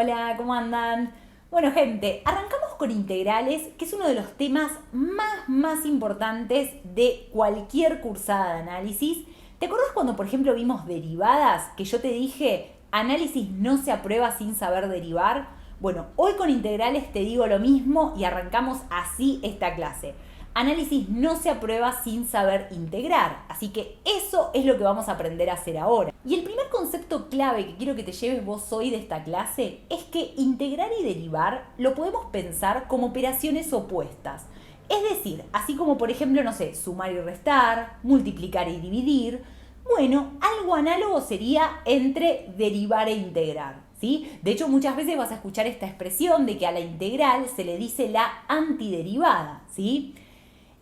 Hola, ¿cómo andan? Bueno, gente, arrancamos con integrales, que es uno de los temas más importantes de cualquier cursada de análisis. ¿Te acordás cuando, por ejemplo, vimos derivadas? Que yo te dije, análisis no se aprueba sin saber derivar. Bueno, hoy con integrales te digo lo mismo y arrancamos así esta clase. Análisis no se aprueba sin saber integrar, así que eso es lo que vamos a aprender a hacer ahora. Y el primer concepto clave que quiero que te lleves vos hoy de esta clase es que integrar y derivar lo podemos pensar como operaciones opuestas. Es decir, así como por ejemplo, no sé, sumar y restar, multiplicar y dividir, bueno, algo análogo sería entre derivar e integrar, ¿sí? De hecho, muchas veces vas a escuchar esta expresión de que a la integral se le dice la antiderivada, ¿sí?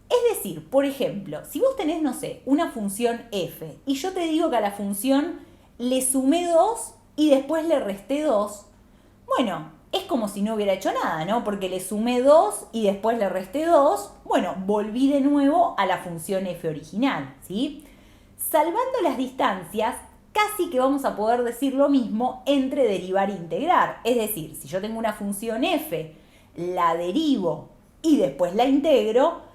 Es decir, por ejemplo, si vos tenés, no sé, una función f y yo te digo que a la función le sumé 2 y después le resté 2, bueno, es como si no hubiera hecho nada, ¿no? Porque le sumé 2 y después le resté 2, bueno, volví de nuevo a la función f original, ¿sí? Salvando las distancias, casi que vamos a poder decir lo mismo entre derivar e integrar. Es decir, si yo tengo una función f, la derivo y después la integro,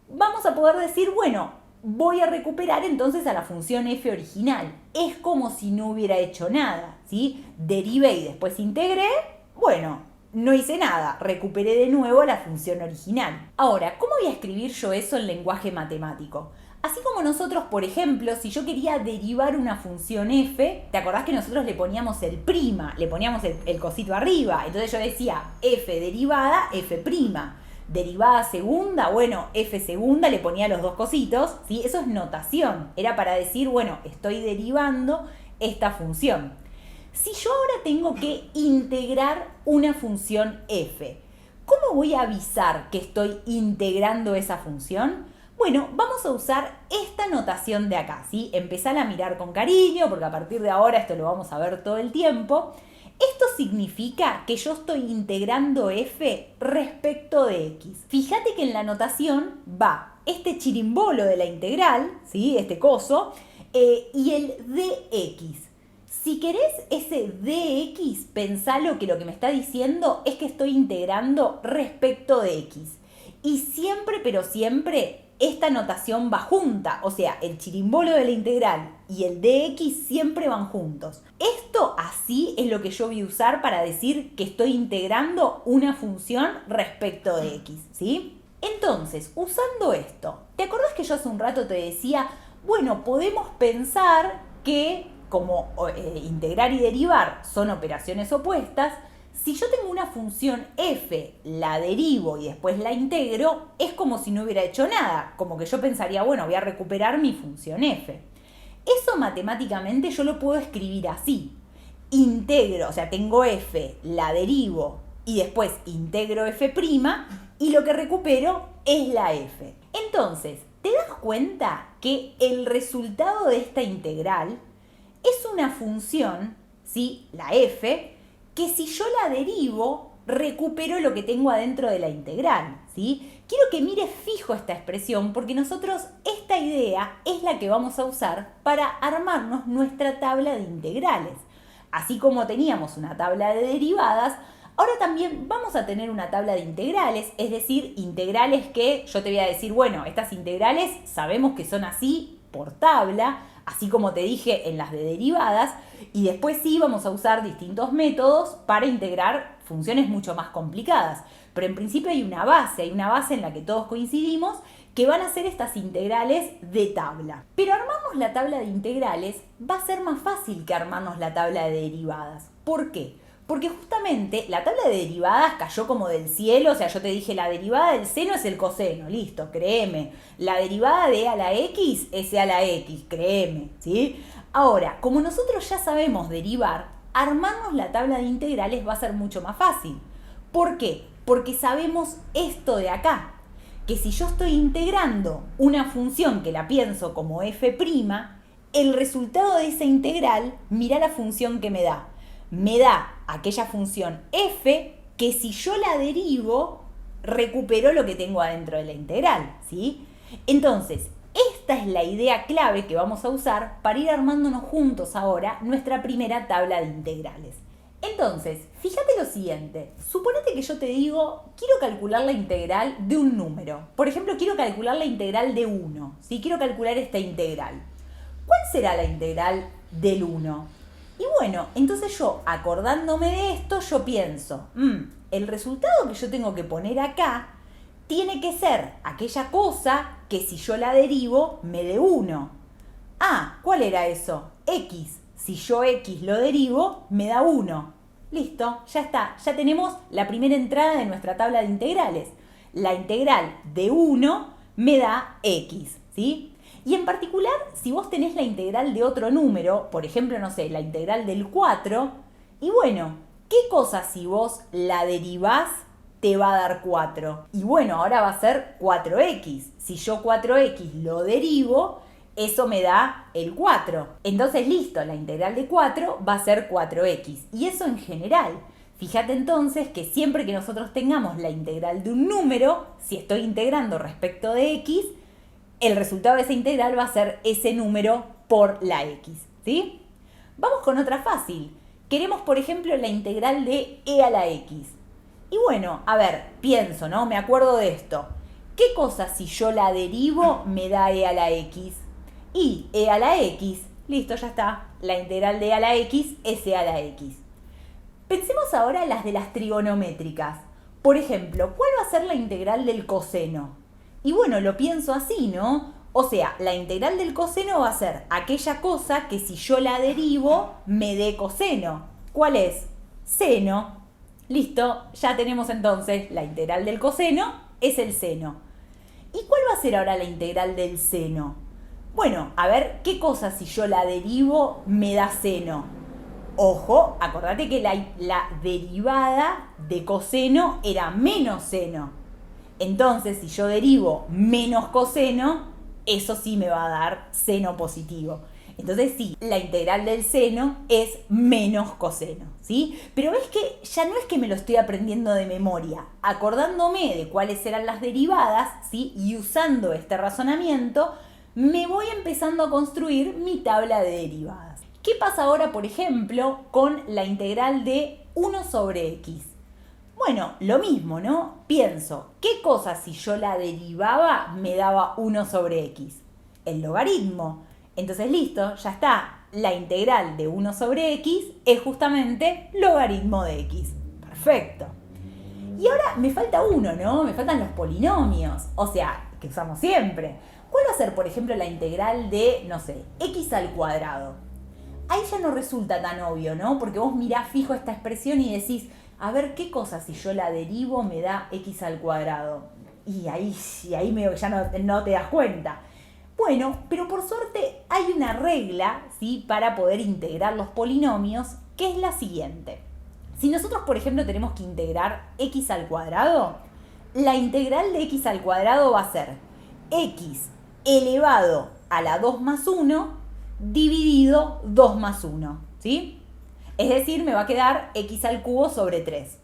vamos a poder decir, bueno, voy a recuperar entonces a la función f original. Es como si no hubiera hecho nada, ¿sí? Derivé y después integré, bueno, no hice nada, recuperé de nuevo a la función original. Ahora, ¿cómo voy a escribir yo eso en lenguaje matemático? Así como nosotros, por ejemplo, si yo quería derivar una función f, ¿te acordás que nosotros le poníamos el prima, le poníamos el cosito arriba? Entonces yo decía f derivada, f prima. Derivada segunda, bueno, f segunda, le ponía los dos cositos, ¿sí? Eso es notación, era para decir, bueno, estoy derivando esta función. Si yo ahora tengo que integrar una función f, ¿cómo voy a avisar que estoy integrando esa función? Bueno, vamos a usar esta notación de acá, ¿sí? Empezar a mirar con cariño, porque a partir de ahora esto lo vamos a ver todo el tiempo. Esto significa que yo estoy integrando f respecto de x. Fíjate que en la notación va este chirimbolo de la integral, ¿sí? Este coso, y el dx. Si querés ese dx, pensalo que lo que me está diciendo es que estoy integrando respecto de x. Y siempre, pero siempre, esta notación va junta, o sea, el chirimbolo de la integral y el dx siempre van juntos. Esto así es lo que yo voy a usar para decir que estoy integrando una función respecto de x, ¿sí? Entonces, usando esto, ¿te acordás que yo hace un rato te decía, bueno, podemos pensar que como integrar y derivar son operaciones opuestas? Si yo tengo una función f, la derivo y después la integro, es como si no hubiera hecho nada. Como que yo pensaría, bueno, voy a recuperar mi función f. Eso matemáticamente yo lo puedo escribir así. Integro, o sea, tengo f, la derivo y después integro f' y lo que recupero es la f. Entonces, ¿te das cuenta que el resultado de esta integral es una función, ¿sí? La f, que si yo la derivo, recupero lo que tengo adentro de la integral, ¿sí? Quiero que mires fijo esta expresión porque nosotros esta idea es la que vamos a usar para armarnos nuestra tabla de integrales. Así como teníamos una tabla de derivadas, ahora también vamos a tener una tabla de integrales, es decir, integrales que yo te voy a decir, bueno, estas integrales sabemos que son así por tabla, así como te dije en las de derivadas, y después sí vamos a usar distintos métodos para integrar funciones mucho más complicadas. Pero en principio hay una base en la que todos coincidimos, que van a ser estas integrales de tabla. Pero armarnos la tabla de integrales va a ser más fácil que armarnos la tabla de derivadas. ¿Por qué? Porque justamente la tabla de derivadas cayó como del cielo, o sea, yo te dije la derivada del seno es el coseno, listo, créeme. La derivada de a la x es a la x, créeme, ¿sí? Ahora, como nosotros ya sabemos derivar, armarnos la tabla de integrales va a ser mucho más fácil. ¿Por qué? Porque sabemos esto de acá, que si yo estoy integrando una función que la pienso como f', el resultado de esa integral, mira la función que me da. Me da aquella función f que si yo la derivo, recupero lo que tengo adentro de la integral, ¿sí? Entonces, esta es la idea clave que vamos a usar para ir armándonos juntos ahora nuestra primera tabla de integrales. Entonces, fíjate lo siguiente. Suponete que yo te digo, quiero calcular la integral de un número. Por ejemplo, quiero calcular la integral de 1. ¿Sí? Quiero calcular esta integral. ¿Cuál será la integral del 1? Y bueno, entonces yo, acordándome de esto, yo pienso, el resultado que yo tengo que poner acá tiene que ser aquella cosa que si yo la derivo me dé 1. Ah, ¿cuál era eso? X. Si yo X lo derivo, me da 1. Listo, ya está. Ya tenemos la primera entrada de nuestra tabla de integrales. La integral de 1 me da X, ¿sí? Y en particular, si vos tenés la integral de otro número, por ejemplo, no sé, la integral del 4, y bueno, ¿qué cosa si vos la derivás te va a dar 4? Y bueno, ahora va a ser 4x. Si yo 4x lo derivo, eso me da el 4. Entonces, listo, la integral de 4 va a ser 4x. Y eso en general. Fíjate entonces que siempre que nosotros tengamos la integral de un número, si estoy integrando respecto de x, el resultado de esa integral va a ser ese número por la x, ¿sí? Vamos con otra fácil. Queremos, por ejemplo, la integral de e a la x. Y bueno, a ver, pienso, ¿no? Me acuerdo de esto. ¿Qué cosa si yo la derivo me da e a la x? Y e a la x, listo, ya está. La integral de e a la x es e a la x. Pensemos ahora en las de las trigonométricas. Por ejemplo, ¿cuál va a ser la integral del coseno? Y bueno, lo pienso así, ¿no? O sea, la integral del coseno va a ser aquella cosa que si yo la derivo me dé coseno. ¿Cuál es? Seno. Listo, ya tenemos entonces la integral del coseno, es el seno. ¿Y cuál va a ser ahora la integral del seno? Bueno, a ver, ¿qué cosa si yo la derivo me da seno? Ojo, acordate que la derivada de coseno era menos seno. Entonces, si yo derivo menos coseno, eso sí me va a dar seno positivo. Entonces sí, la integral del seno es menos coseno, ¿sí? Pero ves que ya no es que me lo estoy aprendiendo de memoria. Acordándome de cuáles eran las derivadas, ¿sí? Y usando este razonamiento, me voy empezando a construir mi tabla de derivadas. ¿Qué pasa ahora, por ejemplo, con la integral de 1 sobre x? Bueno, lo mismo, ¿no? Pienso, ¿qué cosa si yo la derivaba me daba 1 sobre x? El logaritmo. Entonces, listo, ya está. La integral de 1 sobre x es justamente logaritmo de x. Perfecto. Y ahora me falta uno, ¿no? Me faltan los polinomios. O sea, que usamos siempre. ¿Cuál va a ser, por ejemplo, la integral de, no sé, x al cuadrado? Ahí ya no resulta tan obvio, ¿no? Porque vos mirás fijo esta expresión y decís, a ver, ¿qué cosa si yo la derivo me da x al cuadrado? Y ahí ya no te das cuenta. Bueno, pero por suerte hay una regla, ¿sí? Para poder integrar los polinomios, que es la siguiente. Si nosotros, por ejemplo, tenemos que integrar x al cuadrado, la integral de x al cuadrado va a ser x elevado a la 2 más 1 dividido 2 más 1, ¿sí? Es decir, me va a quedar x al cubo sobre 3.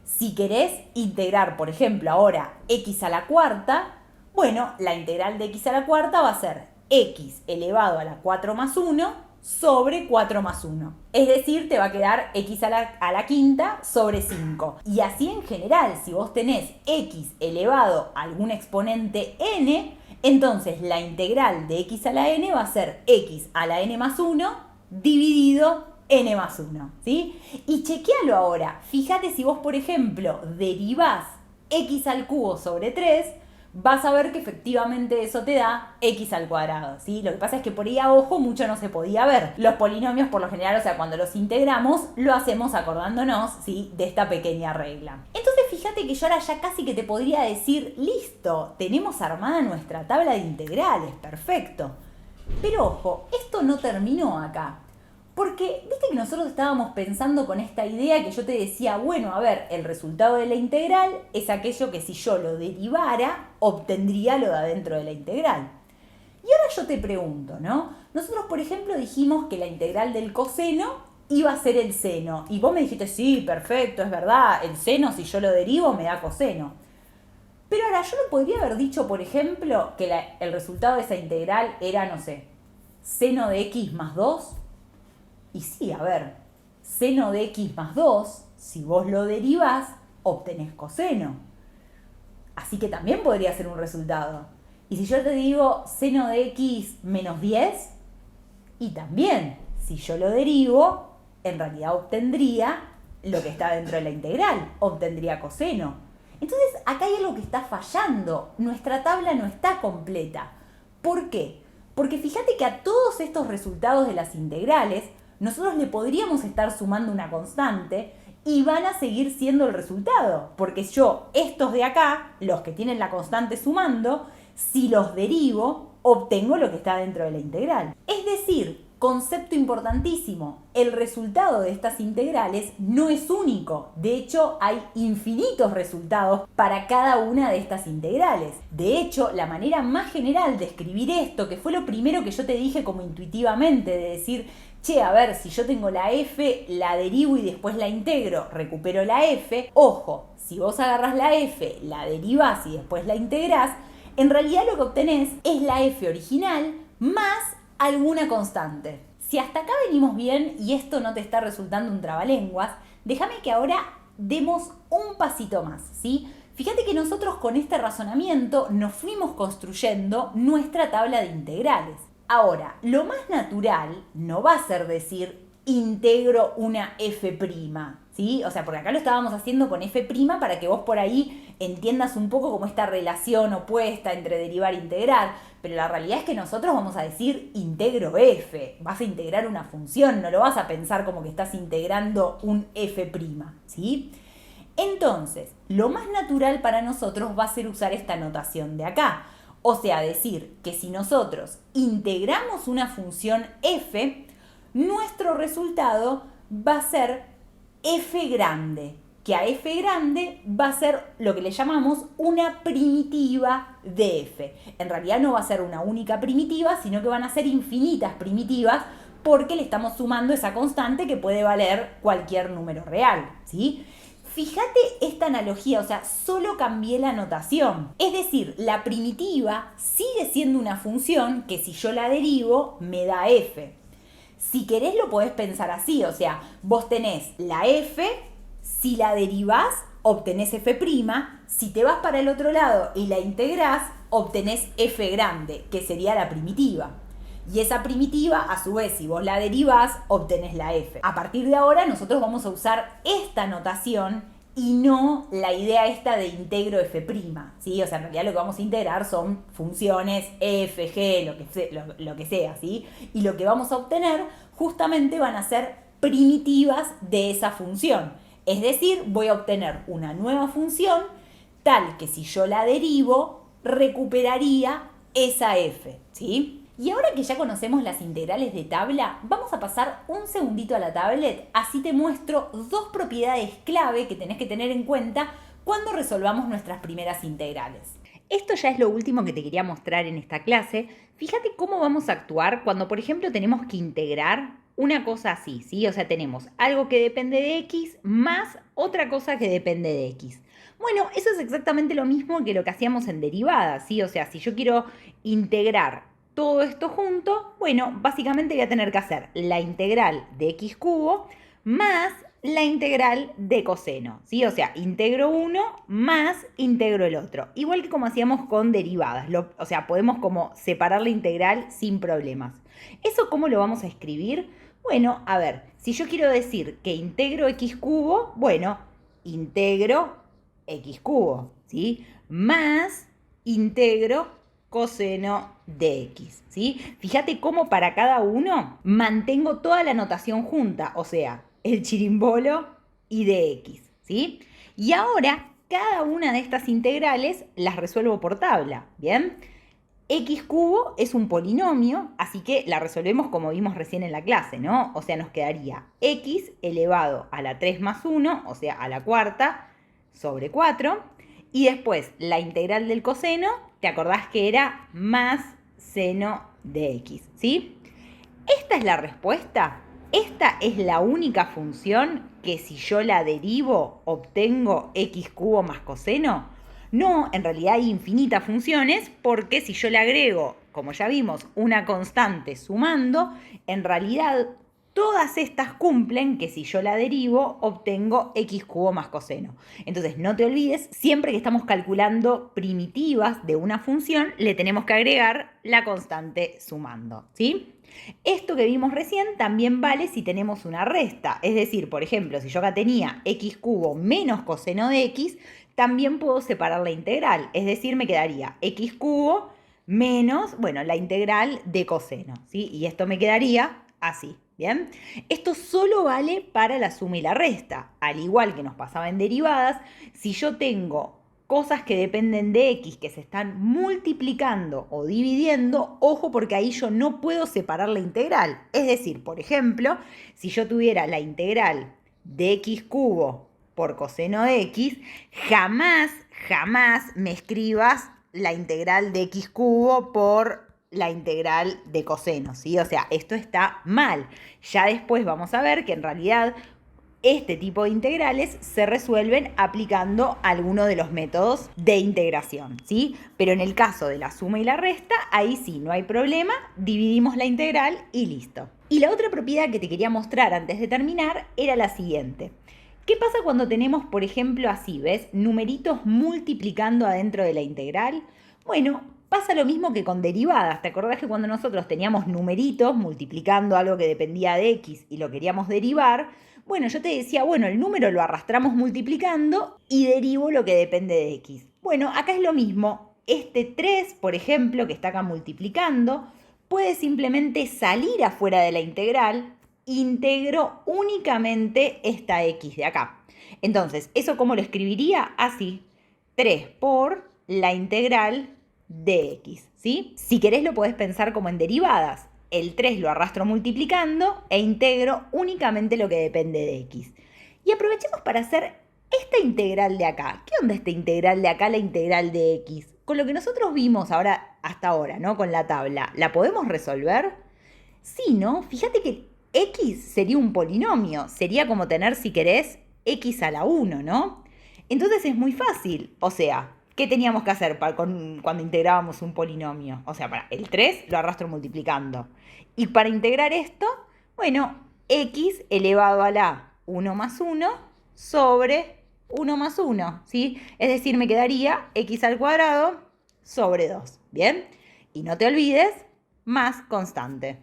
Si querés integrar, por ejemplo, ahora x a la cuarta, bueno, la integral de x a la cuarta va a ser x elevado a la 4 más 1 sobre 4 más 1. Es decir, te va a quedar x a la quinta sobre 5. Y así en general, si vos tenés x elevado a algún exponente n, entonces la integral de x a la n va a ser x a la n más 1 dividido n más 1, ¿sí? Y chequealo ahora. Fíjate si vos, por ejemplo, derivás x al cubo sobre 3, vas a ver que efectivamente eso te da x al cuadrado, ¿sí? Lo que pasa es que por ahí a ojo mucho no se podía ver. Los polinomios, por lo general, o sea, cuando los integramos, lo hacemos acordándonos, ¿sí? De esta pequeña regla. Entonces, fíjate que yo ahora ya casi que te podría decir, listo, tenemos armada nuestra tabla de integrales, perfecto. Pero ojo, esto no terminó acá. Porque, viste que nosotros estábamos pensando con esta idea que yo te decía, bueno, a ver, el resultado de la integral es aquello que si yo lo derivara, obtendría lo de adentro de la integral. Y ahora yo te pregunto, ¿no? Nosotros, por ejemplo, dijimos que la integral del coseno iba a ser el seno. Y vos me dijiste, sí, perfecto, es verdad, el seno si yo lo derivo me da coseno. Pero ahora yo no podría haber dicho, por ejemplo, que el resultado de esa integral era, no sé, seno de x más 2. Y sí, a ver, seno de x más 2, si vos lo derivás, obtenés coseno. Así que también podría ser un resultado. Y si yo te digo seno de x menos 10, y también, si yo lo derivo, en realidad obtendría lo que está dentro de la integral, obtendría coseno. Entonces, acá hay algo que está fallando. Nuestra tabla no está completa. ¿Por qué? Porque fíjate que a todos estos resultados de las integrales, nosotros le podríamos estar sumando una constante y van a seguir siendo el resultado. Porque yo, estos de acá, los que tienen la constante sumando, si los derivo, obtengo lo que está dentro de la integral. Es decir, concepto importantísimo, el resultado de estas integrales no es único. De hecho, hay infinitos resultados para cada una de estas integrales. De hecho, la manera más general de escribir esto, que fue lo primero que yo te dije como intuitivamente, de decir, che, a ver, si yo tengo la f, la derivo y después la integro, recupero la f. Ojo, si vos agarrás la f, la derivás y después la integrás, en realidad lo que obtenés es la f original más alguna constante. Si hasta acá venimos bien y esto no te está resultando un trabalenguas, déjame que ahora demos un pasito más, ¿sí? Fíjate que nosotros con este razonamiento nos fuimos construyendo nuestra tabla de integrales. Ahora, lo más natural no va a ser decir integro una f', ¿sí? O sea, porque acá lo estábamos haciendo con f' para que vos por ahí entiendas un poco como esta relación opuesta entre derivar e integrar, pero la realidad es que nosotros vamos a decir integro f, vas a integrar una función, no lo vas a pensar como que estás integrando un f', ¿sí? Entonces, lo más natural para nosotros va a ser usar esta notación de acá, o sea, decir que si nosotros integramos una función f, nuestro resultado va a ser f grande, que a f grande va a ser lo que le llamamos una primitiva de f. En realidad no va a ser una única primitiva, sino que van a ser infinitas primitivas porque le estamos sumando esa constante que puede valer cualquier número real, ¿sí? Fíjate esta analogía, o sea, solo cambié la notación. Es decir, la primitiva sigue siendo una función que si yo la derivo me da f. Si querés lo podés pensar así, o sea, vos tenés la f, si la derivás, obtenés f', si te vas para el otro lado y la integrás, obtenés f grande, que sería la primitiva. Y esa primitiva, a su vez, si vos la derivás, obtenés la f. A partir de ahora, nosotros vamos a usar esta notación y no la idea esta de integro f', ¿sí? O sea, en realidad lo que vamos a integrar son funciones f, g, lo que sea, ¿sí? Y lo que vamos a obtener justamente van a ser primitivas de esa función. Es decir, voy a obtener una nueva función tal que si yo la derivo, recuperaría esa f, ¿sí? Y ahora que ya conocemos las integrales de tabla, vamos a pasar un segundito a la tablet, así te muestro dos propiedades clave que tenés que tener en cuenta cuando resolvamos nuestras primeras integrales. Esto ya es lo último que te quería mostrar en esta clase. Fíjate cómo vamos a actuar cuando, por ejemplo, tenemos que integrar una cosa así, ¿sí? O sea, tenemos algo que depende de x más otra cosa que depende de x. Bueno, eso es exactamente lo mismo que lo que hacíamos en derivadas, ¿sí? O sea, si yo quiero integrar todo esto junto, bueno, básicamente voy a tener que hacer la integral de x cubo más la integral de coseno, ¿sí? O sea, integro uno más integro el otro. Igual que como hacíamos con derivadas. O sea, podemos como separar la integral sin problemas. ¿Eso cómo lo vamos a escribir? Bueno, a ver, si yo quiero decir que integro x cubo, bueno, integro x cubo, ¿sí? Más integro coseno de x, ¿sí? Fíjate cómo para cada uno mantengo toda la notación junta, o sea, el chirimbolo y de x, ¿sí? Y ahora cada una de estas integrales las resuelvo por tabla, ¿bien? X cubo es un polinomio, así que la resolvemos como vimos recién en la clase, ¿no? O sea, nos quedaría x elevado a la 3 más 1, o sea, a la cuarta, sobre 4. Y después la integral del coseno, ¿te acordás que era más seno de x, ¿sí? Esta es la respuesta. Esta es la única función que si yo la derivo obtengo x cubo más coseno. No, en realidad hay infinitas funciones porque si yo le agrego, como ya vimos, una constante sumando, en realidad Todas estas cumplen que si yo la derivo, obtengo x cubo más coseno. Entonces, no te olvides, siempre que estamos calculando primitivas de una función, le tenemos que agregar la constante sumando, ¿sí? Esto que vimos recién también vale si tenemos una resta. Es decir, por ejemplo, si yo acá tenía x cubo menos coseno de x, también puedo separar la integral. Es decir, me quedaría x cubo menos, bueno, la integral de coseno, ¿sí? Y esto me quedaría así. ¿Bien? Esto solo vale para la suma y la resta. Al igual que nos pasaba en derivadas, si yo tengo cosas que dependen de x que se están multiplicando o dividiendo, ojo porque ahí yo no puedo separar la integral. Es decir, por ejemplo, si yo tuviera la integral de x cubo por coseno de x, jamás me escribas la integral de x cubo por la integral de coseno, ¿sí? O sea, esto está mal. Ya después vamos a ver que en realidad este tipo de integrales se resuelven aplicando alguno de los métodos de integración, ¿sí? Pero en el caso de la suma y la resta, ahí sí, no hay problema, dividimos la integral y listo. Y la otra propiedad que te quería mostrar antes de terminar era la siguiente. ¿Qué pasa cuando tenemos, por ejemplo, así, ves, numeritos multiplicando adentro de la integral? Bueno, pasa lo mismo que con derivadas. ¿Te acordás que cuando nosotros teníamos numeritos multiplicando algo que dependía de x y lo queríamos derivar? Bueno, yo te decía, bueno, el número lo arrastramos multiplicando y derivo lo que depende de x. Bueno, acá es lo mismo. Este 3, por ejemplo, que está acá multiplicando, puede simplemente salir afuera de la integral. Integro únicamente esta x de acá. Entonces, ¿eso cómo lo escribiría? Así, 3 por la integral de x, ¿sí? Si querés lo podés pensar como en derivadas. El 3 lo arrastro multiplicando e integro únicamente lo que depende de x. Y aprovechemos para hacer esta integral de acá. ¿Qué onda esta integral de acá, la integral de x? Con lo que nosotros vimos ahora, hasta ahora, ¿no? Con la tabla, ¿la podemos resolver? Sí, ¿no? Fíjate que x sería un polinomio. Sería como tener, si querés, x a la 1, ¿no? Entonces es muy fácil. O sea, ¿qué teníamos que hacer cuando integrábamos un polinomio? O sea, para el 3 lo arrastro multiplicando. Y para integrar esto, bueno, x elevado a la 1 más 1 sobre 1 más 1, ¿sí? Es decir, me quedaría x al cuadrado sobre 2, ¿bien? Y no te olvides, más constante.